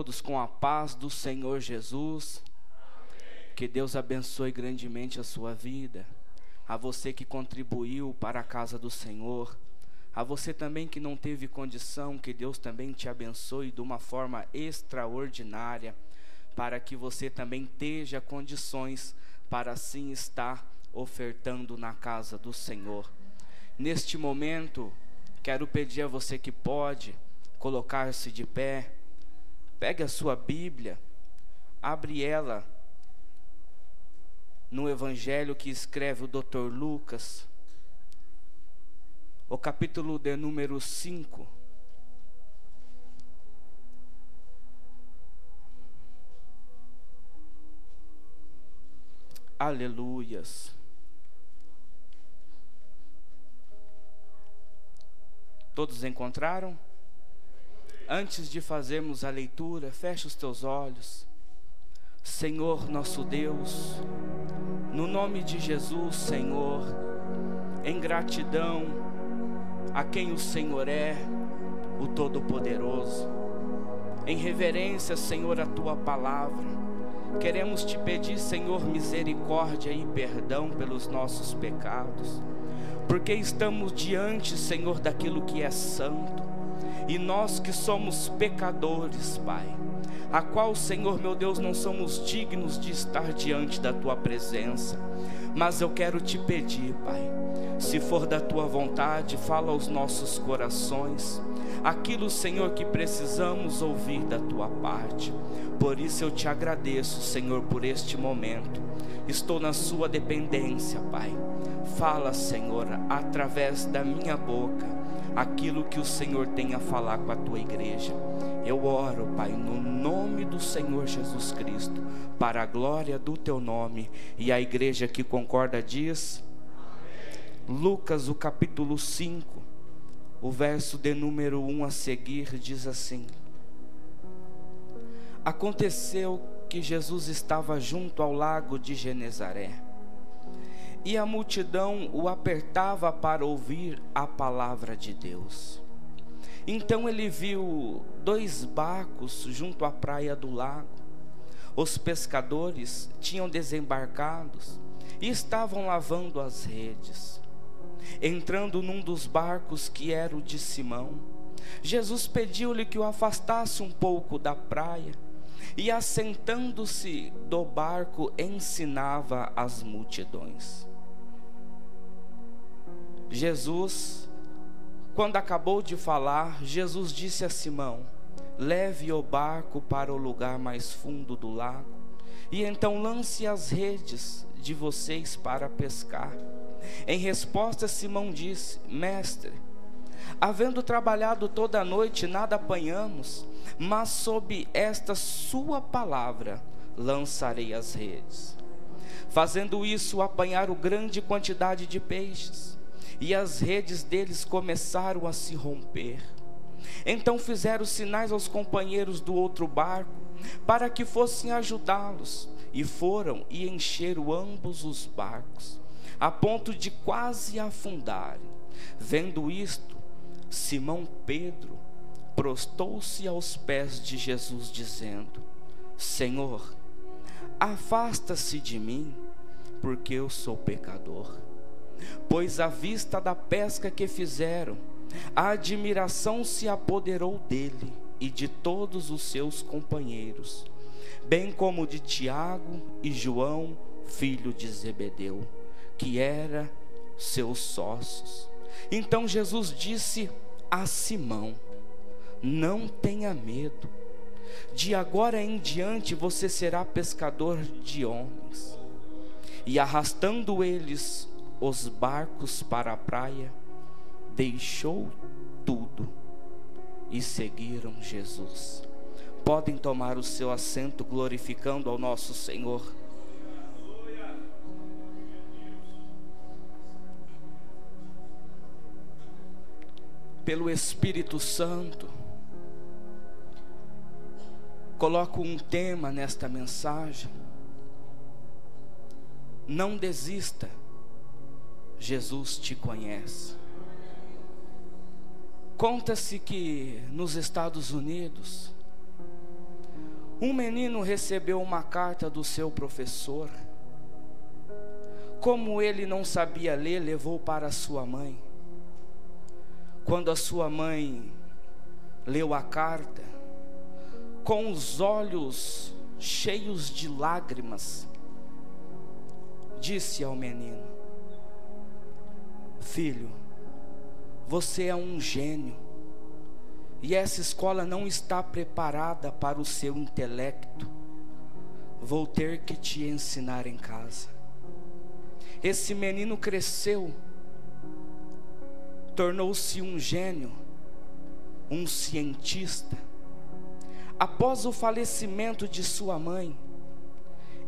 todos com a paz do Senhor Jesus. Que Deus abençoe grandemente a sua vida. A você que contribuiu para a casa do Senhor. A você também que não teve condição, que Deus também te abençoe de uma forma extraordinária, para que você também tenha condições para assim estar ofertando na casa do Senhor. Neste momento, quero pedir a você que pode colocar-se de pé, pegue a sua Bíblia, abre ela no Evangelho que escreve o Dr. Lucas, o capítulo de número 5. Aleluias. Todos encontraram? Antes de fazermos a leitura, feche os teus olhos. Senhor nosso Deus, no nome de Jesus, Senhor, em gratidão a quem o Senhor é, o Todo-Poderoso, em reverência, Senhor, a Tua palavra, queremos Te pedir, Senhor, misericórdia e perdão pelos nossos pecados, porque estamos diante, Senhor, daquilo que é santo, e nós que somos pecadores, Pai, a qual, Senhor, meu Deus, não somos dignos de estar diante da Tua presença, mas eu quero Te pedir, Pai, se for da Tua vontade, fala aos nossos corações, aquilo, Senhor, que precisamos ouvir da Tua parte. Por isso eu Te agradeço, Senhor, por este momento. Estou na Sua dependência, Pai. Fala, Senhor, através da minha boca, aquilo que o Senhor tem a falar com a Tua igreja. Eu oro, Pai, no nome do Senhor Jesus Cristo, para a glória do Teu nome. E a igreja que concorda diz: Lucas, o capítulo 5, o verso de número 1 a seguir, diz assim: Aconteceu que Jesus estava junto ao lago de Genezaré, e a multidão o apertava para ouvir a palavra de Deus. Então ele viu 2 barcos junto à praia do lago. Os pescadores tinham desembarcado e estavam lavando as redes. Entrando num dos barcos, que era o de Simão, Jesus pediu-lhe que o afastasse um pouco da praia, e assentando-se do barco ensinava as multidões. Jesus, quando acabou de falar, Jesus disse a Simão: leve o barco para o lugar mais fundo do lago, e então lance as redes de vocês para pescar. Em resposta, Simão disse: Mestre, havendo trabalhado toda a noite, nada apanhamos, mas sob esta sua palavra lançarei as redes. Fazendo isso, apanharam grande quantidade de peixes, e as redes deles começaram a se romper. Então fizeram sinais aos companheiros do outro barco, para que fossem ajudá-los, e foram e encheram ambos os barcos, a ponto de quase afundarem. Vendo isto, Simão Pedro prostou-se aos pés de Jesus, dizendo: Senhor, afasta-se de mim, porque eu sou pecador. Pois à vista da pesca que fizeram, a admiração se apoderou dele e de todos os seus companheiros, bem como de Tiago e João, filho de Zebedeu, que eram seus sócios. Então Jesus disse a Simão: não tenha medo, de agora em diante você será pescador de homens. E arrastando eles os barcos para a praia, deixou tudo e seguiram Jesus. Podem tomar o seu assento, glorificando ao nosso Senhor. Pelo Espírito Santo, coloco um tema nesta mensagem: não desista, Jesus te conhece. Conta-se que nos Estados Unidos, Um menino recebeu uma carta do seu professor. Como ele não sabia ler, levou para sua mãe. Quando a sua mãe leu a carta, com os olhos cheios de lágrimas, disse ao menino: filho, você é um gênio, e essa escola não está preparada para o seu intelecto. Vou ter que te ensinar em casa. Esse menino cresceu, tornou-se um gênio, um cientista. Após o falecimento de sua mãe,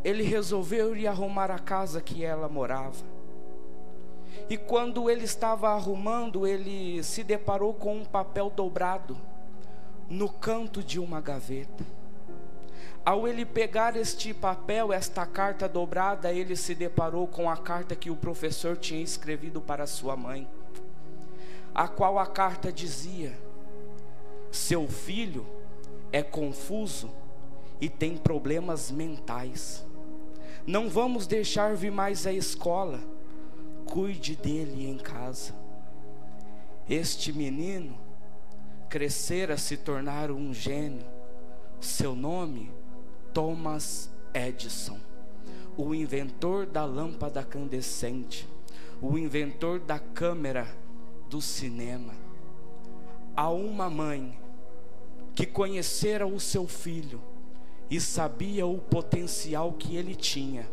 ele resolveu ir arrumar a casa que ela morava. E quando ele estava arrumando, ele se deparou com um papel dobrado no canto de uma gaveta. Ao ele pegar este papel, esta carta dobrada, ele se deparou com a carta que o professor tinha escrevido para sua mãe, a qual a carta dizia: seu filho é confuso e tem problemas mentais. Não vamos deixar vir mais à escola. Cuide dele em casa. Este menino crescer a se tornar um gênio. Seu nome, Thomas Edison, o inventor da lâmpada incandescente, o inventor da câmera do cinema. Há uma mãe que conhecera o seu filho e sabia o potencial que ele tinha.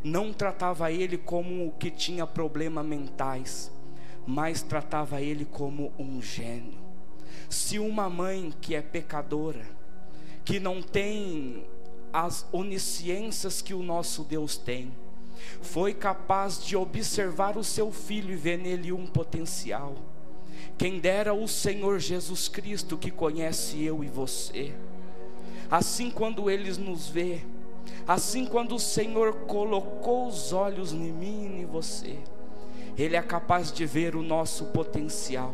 Não tratava ele como o que tinha problemas mentais, mas tratava ele como um gênio. Se uma mãe que é pecadora, que não tem as onisciências que o nosso Deus tem, foi capaz de observar o seu filho e ver nele um potencial, quem dera o Senhor Jesus Cristo, que conhece eu e você. Assim, quando Ele nos vê, assim quando o Senhor colocou os olhos em mim e em você, Ele é capaz de ver o nosso potencial.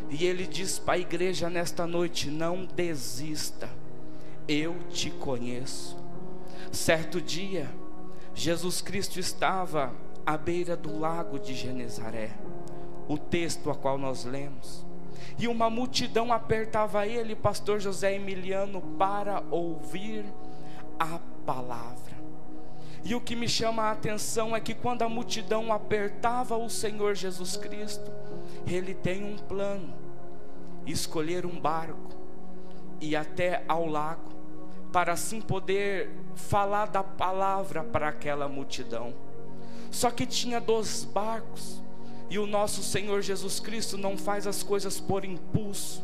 E Ele diz para a igreja nesta noite: não desista, eu te conheço. Certo dia, Jesus Cristo estava à beira do lago de Genezaré, o texto a qual nós lemos, e uma multidão apertava ele, pastor José Emiliano, para ouvir a palavra. E o que me chama a atenção é que quando a multidão apertava o Senhor Jesus Cristo, Ele tem um plano: escolher um barco e ir até ao lago, para assim poder falar da palavra para aquela multidão. Só que tinha 2 barcos, e o nosso Senhor Jesus Cristo não faz as coisas por impulso.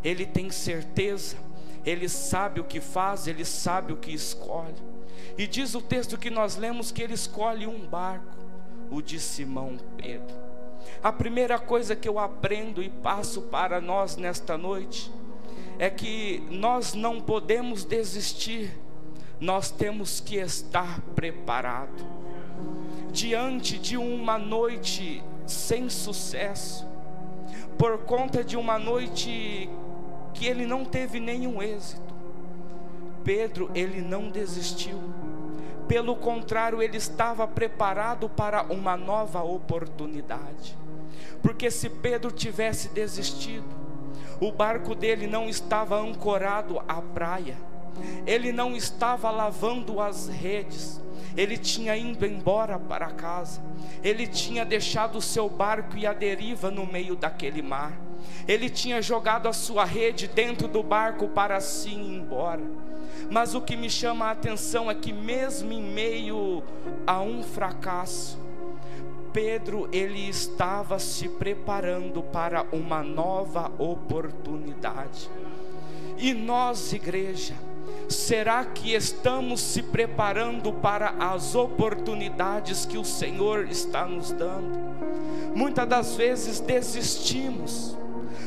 Ele tem certeza, Ele sabe o que faz, Ele sabe o que escolhe. E diz o texto que nós lemos que Ele escolhe um barco, o de Simão Pedro. A primeira coisa que eu aprendo e passo para nós nesta noite é que nós não podemos desistir, nós temos que estar preparados. Diante de uma noite sem sucesso, por conta de uma noite que ele não teve nenhum êxito, Pedro, ele não desistiu. Pelo contrário, ele estava preparado para uma nova oportunidade. Porque se Pedro tivesse desistido, o barco dele não estava ancorado à praia, ele não estava lavando as redes, ele tinha ido embora para casa, ele tinha deixado o seu barco e a deriva no meio daquele mar, ele tinha jogado a sua rede dentro do barco para assim ir embora. Mas o que me chama a atenção é que mesmo em meio a um fracasso, Pedro, ele estava se preparando para uma nova oportunidade. E nós, igreja, será que estamos se preparando para as oportunidades que o Senhor está nos dando? Muitas das vezes desistimos,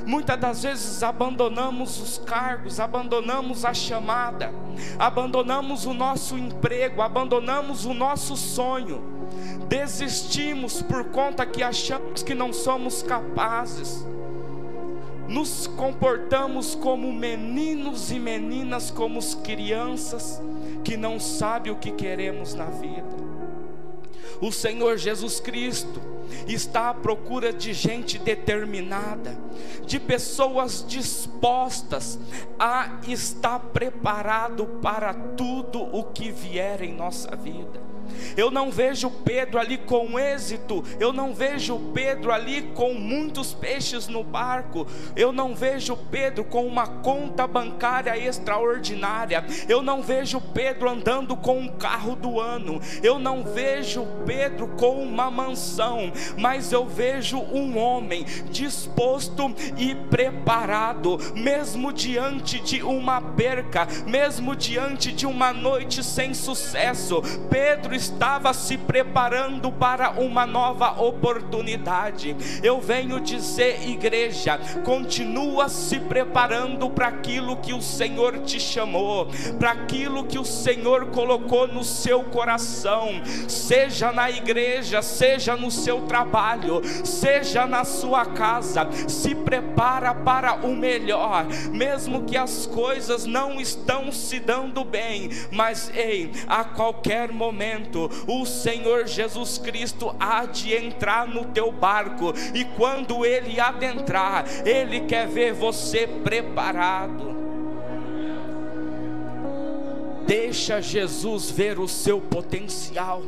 muitas das vezes abandonamos os cargos, abandonamos a chamada, abandonamos o nosso emprego, abandonamos o nosso sonho, desistimos por conta que achamos que não somos capazes. nos comportamos como meninos e meninas, como crianças que não sabem o que queremos na vida. O Senhor Jesus Cristo está à procura de gente determinada, de pessoas dispostas a estar preparado para tudo o que vier em nossa vida. Eu não vejo Pedro ali com êxito, eu não vejo Pedro ali com muitos peixes no barco, eu não vejo Pedro com uma conta bancária extraordinária, eu não vejo Pedro andando com um carro do ano, eu não vejo Pedro com uma mansão, mas eu vejo um homem disposto e preparado, mesmo diante de uma perca, mesmo diante de uma noite sem sucesso. Pedro estava se preparando para uma nova oportunidade. Eu venho dizer, igreja, continua se preparando para aquilo que o Senhor te chamou, para aquilo que o Senhor colocou no seu coração, seja na igreja, seja no seu trabalho, seja na sua casa. Se prepara para o melhor, mesmo que as coisas não estão se dando bem, mas ei, a qualquer momento o Senhor Jesus Cristo há de entrar no teu barco, e quando Ele adentrar, Ele quer ver você preparado. Deixa Jesus ver o seu potencial.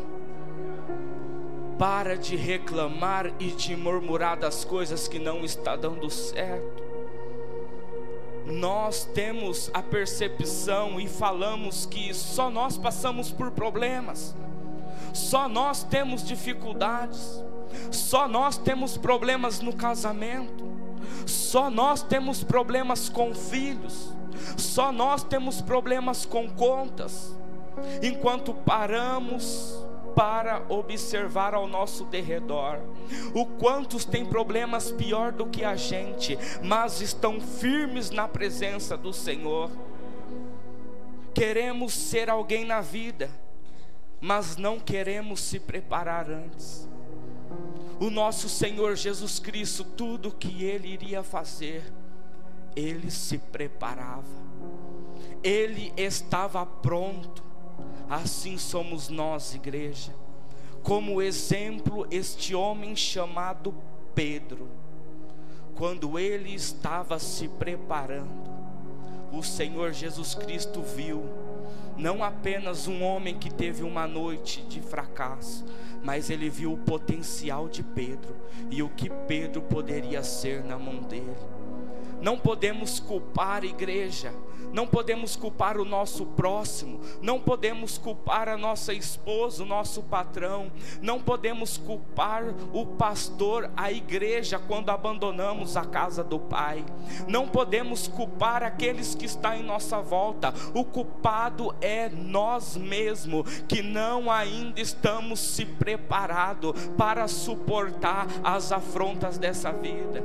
Para de reclamar e de murmurar das coisas que não está dando certo. Nós temos a percepção e falamos que só nós passamos por problemas, só nós temos dificuldades, só nós temos problemas no casamento, só nós temos problemas com filhos, só nós temos problemas com contas, enquanto paramos para observar ao nosso derredor o quantos têm problemas pior do que a gente, mas estão firmes na presença do Senhor. Queremos ser alguém na vida, mas não queremos se preparar antes. O nosso Senhor Jesus Cristo, tudo que Ele iria fazer, Ele se preparava, Ele estava pronto. Assim somos nós, igreja. Como exemplo, este homem chamado Pedro, quando ele estava se preparando, o Senhor Jesus Cristo viu não apenas um homem que teve uma noite de fracasso, mas ele viu o potencial de Pedro e o que Pedro poderia ser na mão dele. Não podemos culpar a igreja, não podemos culpar o nosso próximo, não podemos culpar a nossa esposa, o nosso patrão, não podemos culpar o pastor, a igreja, quando abandonamos a casa do Pai, não podemos culpar aqueles que estão em nossa volta. O culpado é nós mesmos, que não ainda estamos se preparados para suportar as afrontas dessa vida.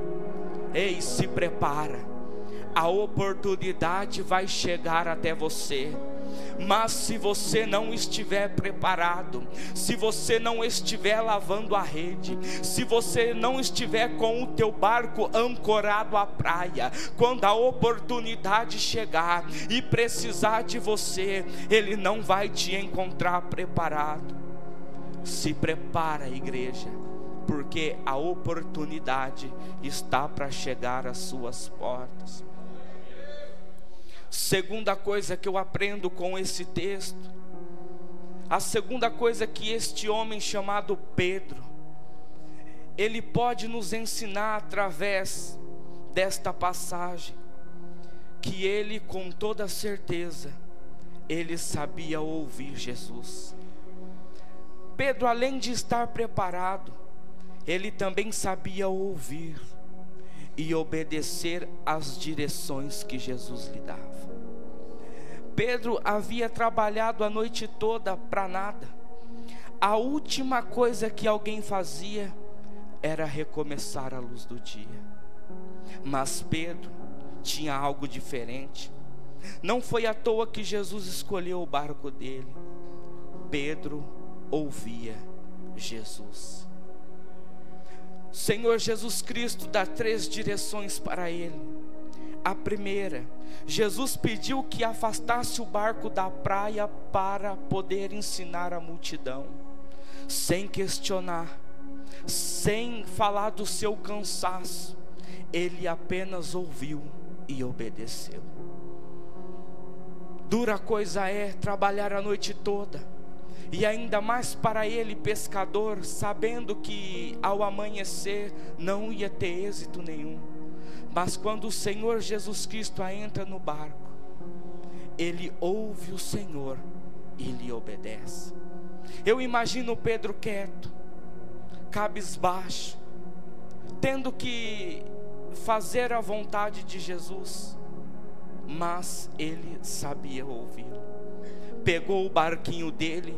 Ei, se prepara, a oportunidade vai chegar até você, mas se você não estiver preparado, se você não estiver lavando a rede, se você não estiver com o teu barco ancorado à praia, quando a oportunidade chegar e precisar de você, Ele não vai te encontrar preparado. Se prepara, igreja, porque a oportunidade está para chegar às suas portas. Segunda coisa que eu aprendo com esse texto, a segunda coisa que este homem chamado Pedro, ele pode nos ensinar através desta passagem, que ele, com toda certeza, ele sabia ouvir Jesus. Pedro, além de estar preparado, ele também sabia ouvir e obedecer às direções que Jesus lhe dava. Pedro havia trabalhado a noite toda para nada. A última coisa que alguém fazia era recomeçar à luz do dia. Mas Pedro tinha algo diferente. Não foi à toa que Jesus escolheu o barco dele. Pedro ouvia Jesus. Senhor Jesus Cristo dá 3 direções para ele. A primeira, Jesus pediu que afastasse o barco da praia para poder ensinar a multidão, sem questionar, sem falar do seu cansaço. Ele apenas ouviu e obedeceu. Dura coisa é trabalhar a noite toda, e ainda mais para ele, pescador, sabendo que ao amanhecer não ia ter êxito nenhum. Mas quando o Senhor Jesus Cristo entra no barco, ele ouve o Senhor e lhe obedece. Eu imagino Pedro quieto, cabisbaixo, tendo que fazer a vontade de Jesus, mas ele sabia ouvi-lo. Pegou o barquinho dele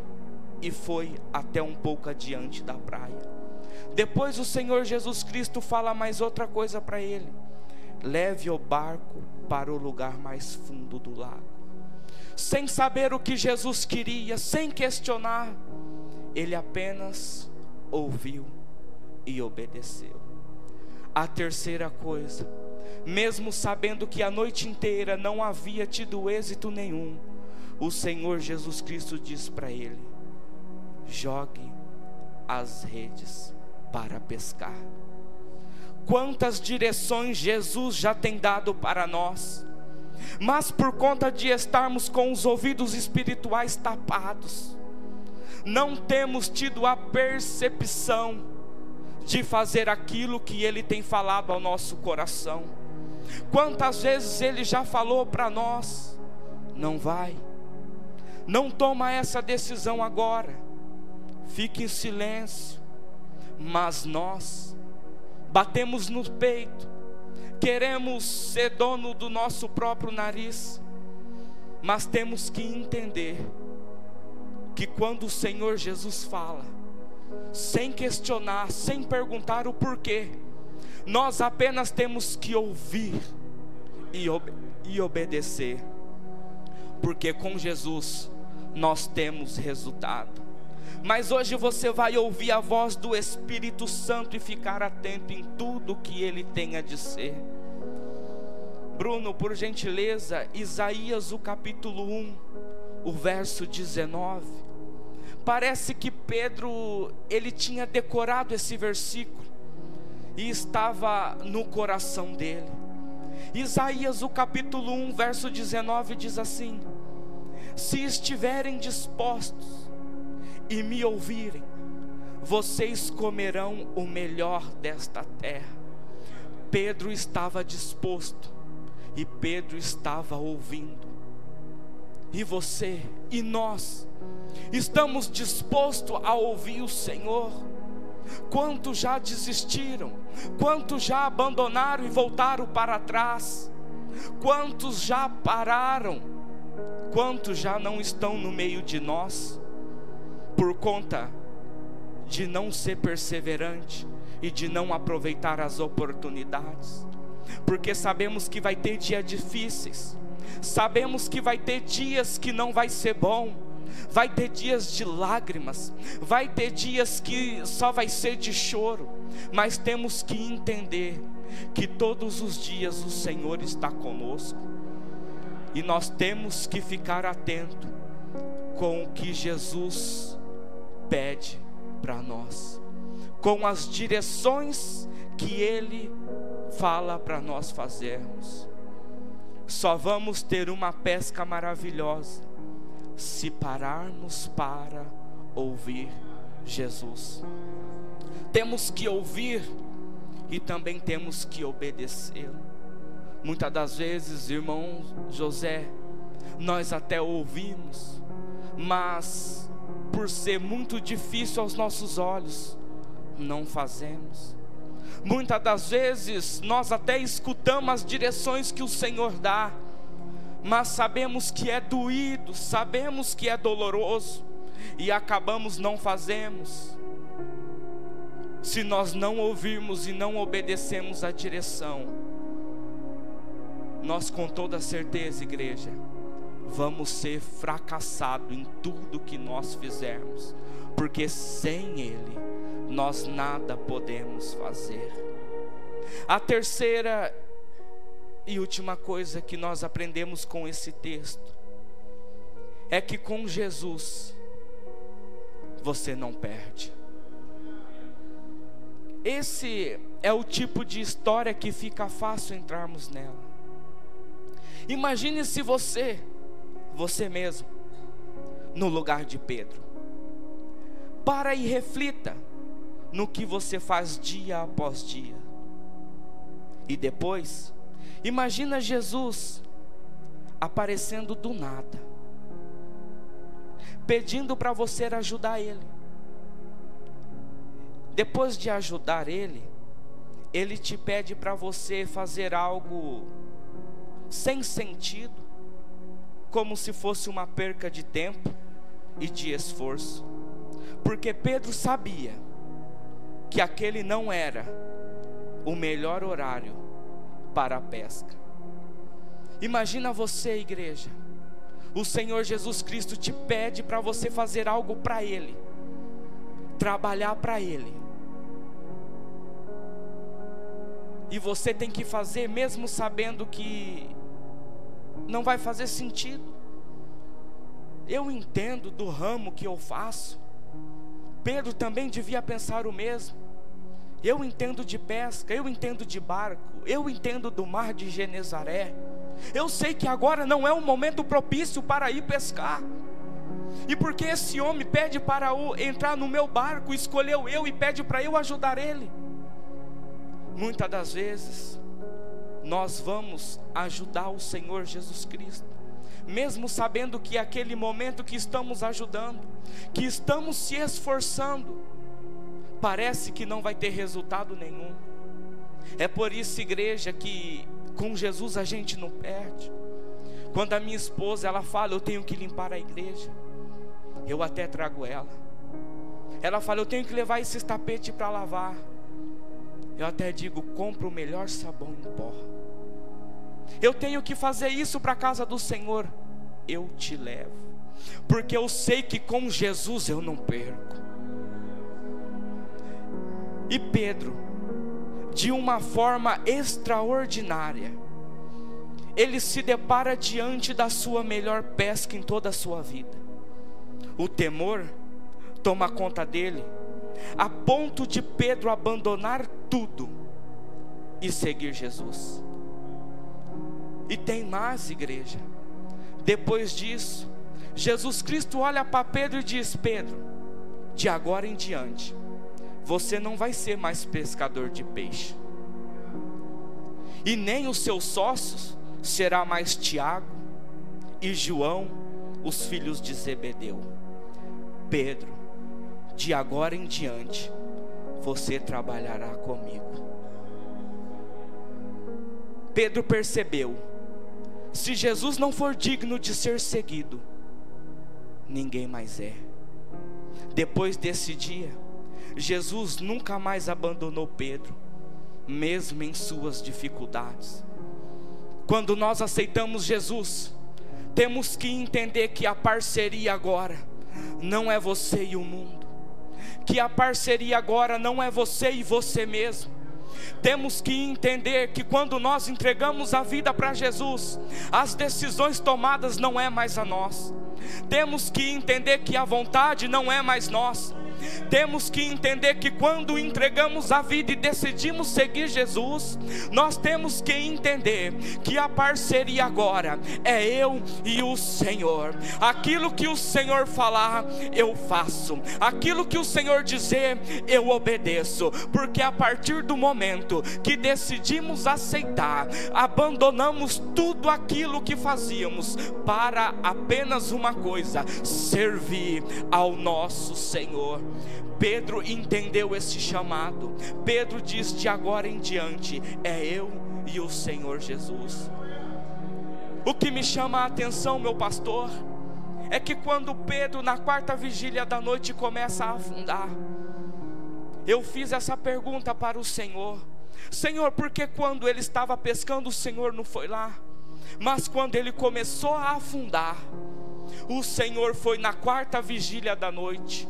e foi até um pouco adiante da praia. Depois o Senhor Jesus Cristo fala mais outra coisa para ele: leve o barco para o lugar mais fundo do lago. Sem saber o que Jesus queria, sem questionar, ele apenas ouviu e obedeceu. A terceira coisa, mesmo sabendo que a noite inteira não havia tido êxito nenhum, o Senhor Jesus Cristo diz para ele: jogue as redes para pescar. Quantas direções Jesus já tem dado para nós, mas por conta de estarmos com os ouvidos espirituais tapados, não temos tido a percepção de fazer aquilo que Ele tem falado ao nosso coração. Quantas vezes Ele já falou para nós: não vai, não toma essa decisão agora, fique em silêncio. Mas nós batemos no peito, queremos ser dono do nosso próprio nariz. Mas temos que entender que quando o Senhor Jesus fala, sem questionar, sem perguntar o porquê, nós apenas temos que ouvir e obedecer, porque com Jesus nós temos resultado. Mas hoje você vai ouvir a voz do Espírito Santo e ficar atento em tudo que Ele tem a dizer. Bruno, por gentileza, Isaías o capítulo 1, o verso 19. Parece que Pedro, ele tinha decorado esse versículo e estava no coração dele. Isaías o capítulo 1, verso 19 diz assim: se estiverem dispostos e me ouvirem, vocês comerão o melhor desta terra. Pedro estava disposto e Pedro estava ouvindo. E você e nós estamos dispostos a ouvir o Senhor? Quantos já desistiram? Quantos já abandonaram e voltaram para trás? Quantos já pararam? Quantos já não estão no meio de nós por conta de não ser perseverante e de não aproveitar as oportunidades? Porque sabemos que vai ter dias difíceis, sabemos que vai ter dias que não vai ser bom, vai ter dias de lágrimas, vai ter dias que só vai ser de choro, mas temos que entender que todos os dias o Senhor está conosco, e nós temos que ficar atento com o que Jesus pede para nós, com as direções que Ele fala para nós fazermos. Só vamos ter uma pesca maravilhosa se pararmos para ouvir Jesus. Temos que ouvir e também temos que obedecê-lo. Muitas das vezes, irmão José, nós até ouvimos, mas por ser muito difícil aos nossos olhos, não fazemos. Muitas das vezes nós até escutamos as direções que o Senhor dá, mas sabemos que é doído, sabemos que é doloroso, e acabamos não fazemos. Se nós não ouvirmos e não obedecemos a direção, nós com toda certeza, igreja, vamos ser fracassados em tudo que nós fizermos, porque sem Ele nós nada podemos fazer. A terceira e última coisa que nós aprendemos com esse texto é que com Jesus você não perde. Esse é o tipo de história que fica fácil entrarmos nela. Imagine se você mesmo, no lugar de Pedro. Para e reflita no que você faz dia após dia. E depois, imagina Jesus aparecendo do nada, pedindo para você ajudar Ele. Depois de ajudar Ele, Ele te pede para você fazer algo sem sentido, como se fosse uma perca de tempo e de esforço, porque Pedro sabia que aquele não era o melhor horário para a pesca. Imagina você, igreja, o Senhor Jesus Cristo te pede para você fazer algo para Ele, trabalhar para Ele, e você tem que fazer mesmo sabendo que não vai fazer sentido. Eu entendo do ramo que eu faço. Pedro também devia pensar o mesmo. Eu entendo de pesca, eu entendo de barco, eu entendo do mar de Genezaré. Eu sei que agora não é um momento propício para ir pescar. E porque esse homem pede para entrar no meu barco, escolheu eu e pede para eu ajudar ele. Muitas das vezes nós vamos ajudar o Senhor Jesus Cristo, mesmo sabendo que aquele momento que estamos ajudando, que estamos se esforçando, parece que não vai ter resultado nenhum. É por isso, igreja, que com Jesus a gente não perde. Quando a minha esposa ela fala, eu tenho que limpar a igreja, eu até trago ela. Ela fala, eu tenho que levar esses tapetes para lavar. Eu até digo, compra o melhor sabão em pó. Eu tenho que fazer isso para a casa do Senhor. Eu te levo, porque eu sei que com Jesus eu não perco. E Pedro, de uma forma extraordinária, ele se depara diante da sua melhor pesca em toda a sua vida. O temor toma conta dele, a ponto de Pedro abandonar tudo e seguir Jesus. E tem mais, igreja. Depois disso, Jesus Cristo olha para Pedro e diz, Pedro, de agora em diante, você não vai ser mais pescador de peixe, e nem os seus sócios será mais Tiago e João, os filhos de Zebedeu. Pedro, de agora em diante, você trabalhará comigo. Pedro percebeu, se Jesus não for digno de ser seguido, ninguém mais é. Depois desse dia, Jesus nunca mais abandonou Pedro, mesmo em suas dificuldades. Quando nós aceitamos Jesus, temos que entender que a parceria agora não é você e o mundo, que a parceria agora não é você e você mesmo. Temos que entender que quando nós entregamos a vida para Jesus, as decisões tomadas não é mais a nós. Temos que entender que a vontade não é mais nossa. Temos que entender que quando entregamos a vida e decidimos seguir Jesus, nós temos que entender que a parceria agora é eu e o Senhor. Aquilo que o Senhor falar, eu faço. Aquilo que o Senhor dizer, eu obedeço. Porque a partir do momento que decidimos aceitar, abandonamos tudo aquilo que fazíamos para apenas uma coisa: servir ao nosso Senhor. Pedro entendeu esse chamado. Pedro diz, de agora em diante é eu e o Senhor Jesus. O que me chama a atenção, meu pastor, é que quando Pedro, na quarta vigília da noite, começa a afundar, eu fiz essa pergunta para o Senhor: Senhor, por que quando ele estava pescando o Senhor não foi lá? Mas quando ele começou a afundar, o Senhor foi na quarta vigília da noite,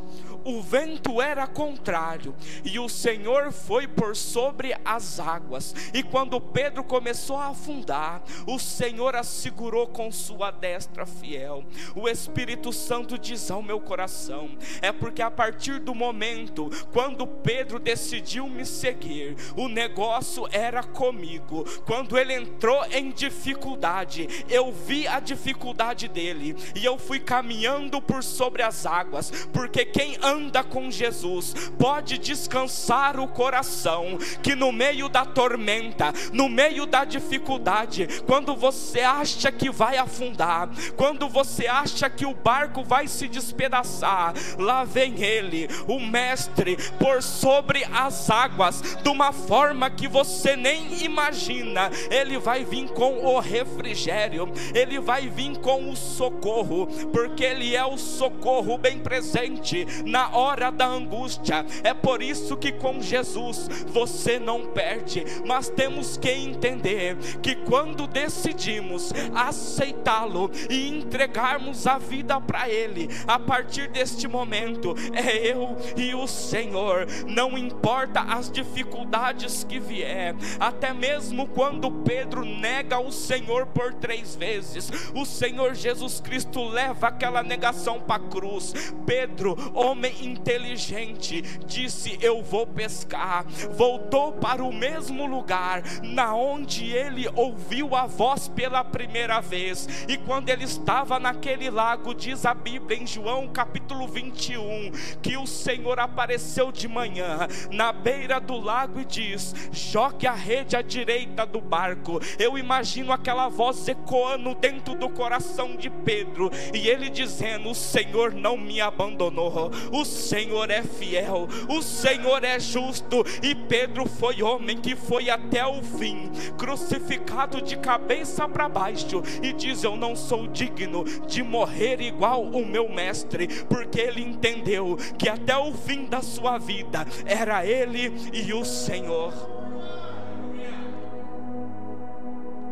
o vento era contrário, e o Senhor foi por sobre as águas, e quando Pedro começou a afundar, o Senhor a segurou com sua destra fiel. O Espírito Santo diz ao meu coração: é porque a partir do momento quando Pedro decidiu me seguir, o negócio era comigo. Quando ele entrou em dificuldade, eu vi a dificuldade dele, e eu fui caminhando por sobre as águas, porque quem anda com Jesus pode descansar o coração, que no meio da tormenta, no meio da dificuldade, quando você acha que vai afundar, quando você acha que o barco vai se despedaçar, lá vem ele, o mestre, por sobre as águas, de uma forma que você nem imagina. Ele vai vir com o refrigério, ele vai vir com o socorro, porque ele é o socorro bem presente na hora da angústia. É por isso que com Jesus você não perde. Mas temos que entender que quando decidimos aceitá-lo e entregarmos a vida para ele, a partir deste momento é eu e o Senhor. Não importa as dificuldades que vier, até mesmo quando Pedro nega o Senhor por 3 vezes, o Senhor Jesus Cristo leva aquela negação para a cruz. Pedro, homem inteligente, disse: eu vou pescar. Voltou para o mesmo lugar na onde ele ouviu a voz pela primeira vez, e quando ele estava naquele lago, diz a Bíblia em João capítulo 21, que o Senhor apareceu de manhã na beira do lago e diz: jogue a rede à direita do barco. Eu imagino aquela voz ecoando dentro do coração de Pedro, e ele dizendo: o Senhor não me abandonou, o Senhor é fiel, o Senhor é justo. E Pedro foi homem que foi até o fim, crucificado de cabeça para baixo, e diz: eu não sou digno de morrer igual o meu mestre, porque ele entendeu que até o fim da sua vida era ele e o Senhor.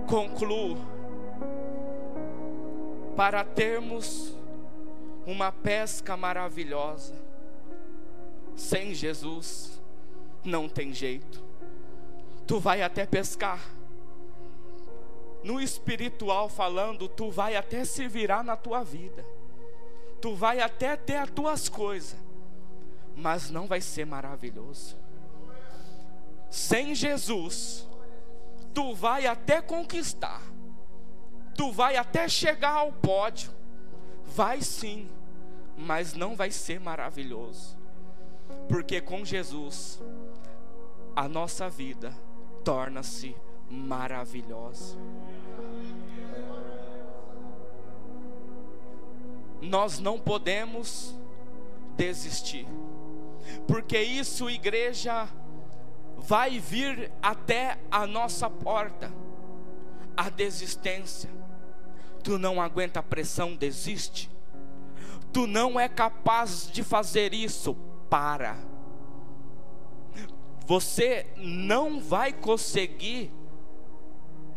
Concluo: para termos uma pesca maravilhosa, sem Jesus não tem jeito. Tu vai até pescar, no espiritual falando, tu vai até se virar na tua vida, tu vai até ter as tuas coisas, mas não vai ser maravilhoso. Sem Jesus, tu vai até conquistar, tu vai até chegar ao pódio, vai sim, mas não vai ser maravilhoso, porque com Jesus a nossa vida torna-se maravilhosa. Nós não podemos desistir, porque isso, igreja, vai vir até a nossa porta. A desistência. Tu não aguenta a pressão, desiste. Tu não é capaz de fazer isso, para. Você não vai conseguir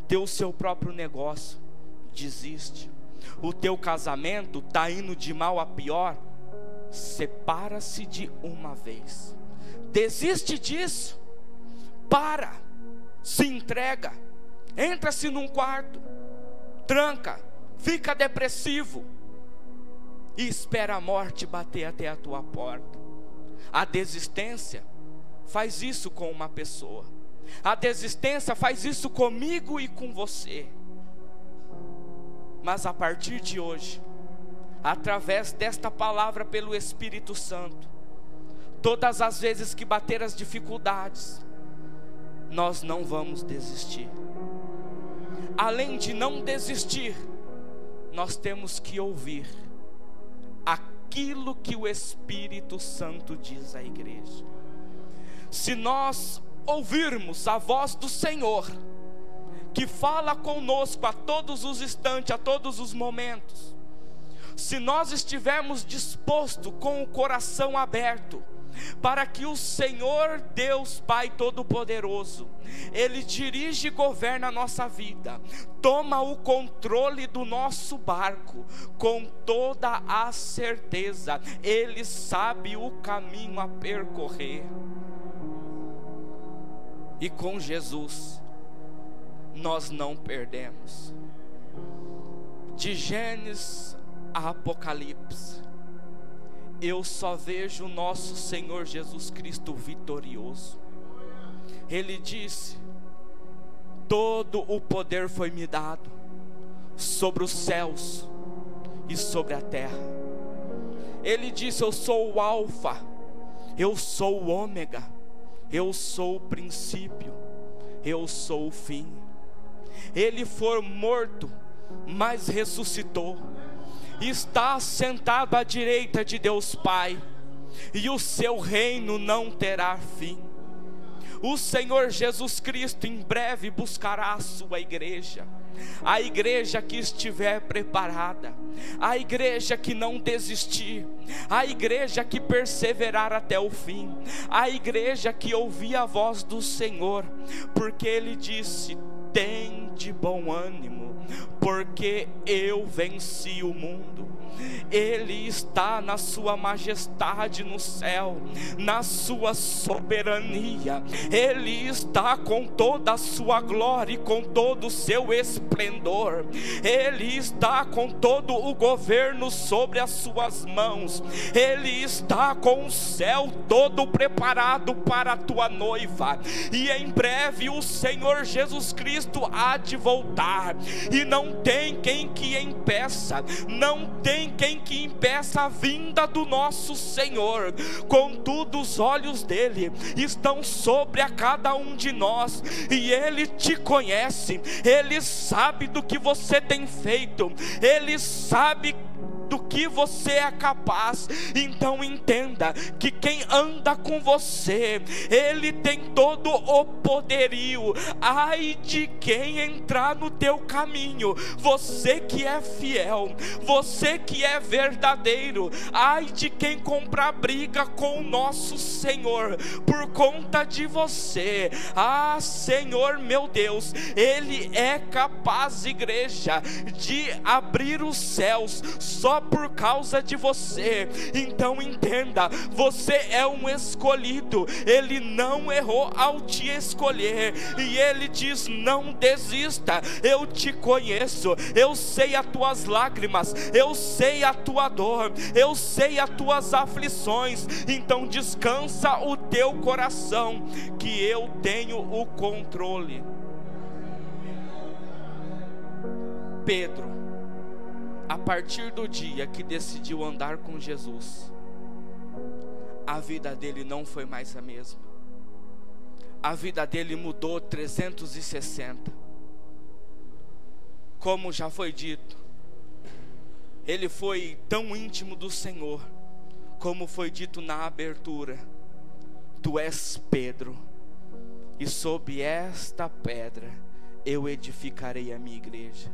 ter o seu próprio negócio, desiste. O teu casamento está indo de mal a pior, separa-se de uma vez. Desiste disso, para, se entrega, entra-se num quarto, tranca, fica depressivo e espera a morte bater até a tua porta. A desistência faz isso com uma pessoa, a desistência faz isso comigo e com você. Mas a partir de hoje, através desta palavra pelo Espírito Santo, todas as vezes que bater as dificuldades, nós não vamos desistir. Além de não desistir, nós temos que ouvir aquilo que o Espírito Santo diz à igreja. Se nós ouvirmos a voz do Senhor, que fala conosco a todos os instantes, a todos os momentos, se nós estivermos dispostos com o coração aberto, para que o Senhor Deus Pai Todo-Poderoso, Ele dirige e governa a nossa vida, toma o controle do nosso barco, com toda a certeza, Ele sabe o caminho a percorrer. E com Jesus, nós não perdemos. De Gênesis a Apocalipse, eu só vejo o nosso Senhor Jesus Cristo vitorioso. Ele disse: todo o poder foi me dado, sobre os céus e sobre a terra. Ele disse: eu sou o alfa, eu sou o ômega, eu sou o princípio, eu sou o fim. Ele foi morto, mas ressuscitou, está sentado à direita de Deus Pai, e o seu reino não terá fim. O Senhor Jesus Cristo em breve buscará a sua igreja, a igreja que estiver preparada, a igreja que não desistir, a igreja que perseverar até o fim, a igreja que ouvir a voz do Senhor, porque Ele disse: tem de bom ânimo, porque eu venci o mundo. Ele está na sua majestade no céu, na sua soberania. Ele está com toda a sua glória e com todo o seu esplendor. Ele está com todo o governo sobre as suas mãos. Ele está com o céu todo preparado para a tua noiva. E em breve o Senhor Jesus Cristo há de voltar, e não tem quem que impeça, não tem quem que impeça a vinda do nosso Senhor. Contudo, os olhos dele estão sobre a cada um de nós, e Ele te conhece, Ele sabe do que você tem feito, Ele sabe do que você é capaz. Então entenda que quem anda com você, Ele tem todo o poderio. Ai de quem entrar no teu caminho, você que é fiel, você que é verdadeiro. Ai de quem comprar briga com o nosso Senhor por conta de você. Ah, Senhor meu Deus, Ele é capaz, igreja, de abrir os céus só por causa de você. Então entenda, você é um escolhido. Ele não errou ao te escolher, e Ele diz: não desista, eu te conheço, eu sei as tuas lágrimas, eu sei a tua dor, eu sei as tuas aflições. Então descansa o teu coração, que eu tenho o controle. Pedro, a partir do dia que decidiu andar com Jesus, a vida dele não foi mais a mesma. A vida dele mudou 360. Como já foi dito, ele foi tão íntimo do Senhor, como foi dito na abertura: tu és Pedro, e sob esta pedra eu edificarei a minha igreja.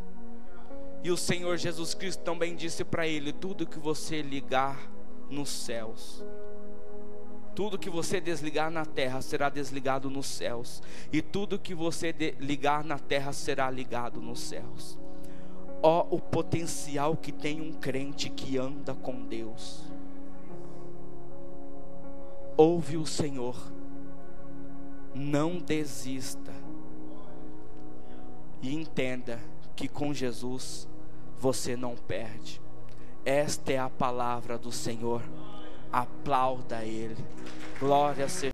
E o Senhor Jesus Cristo também disse para ele: tudo que você ligar nos céus, tudo que você desligar na terra será desligado nos céus, e tudo que você ligar na terra será ligado nos céus. Ó, o potencial que tem um crente que anda com Deus. Ouve o Senhor, não desista, e entenda que com Jesus você não perde. Esta é a palavra do Senhor. Aplauda Ele. Glória seja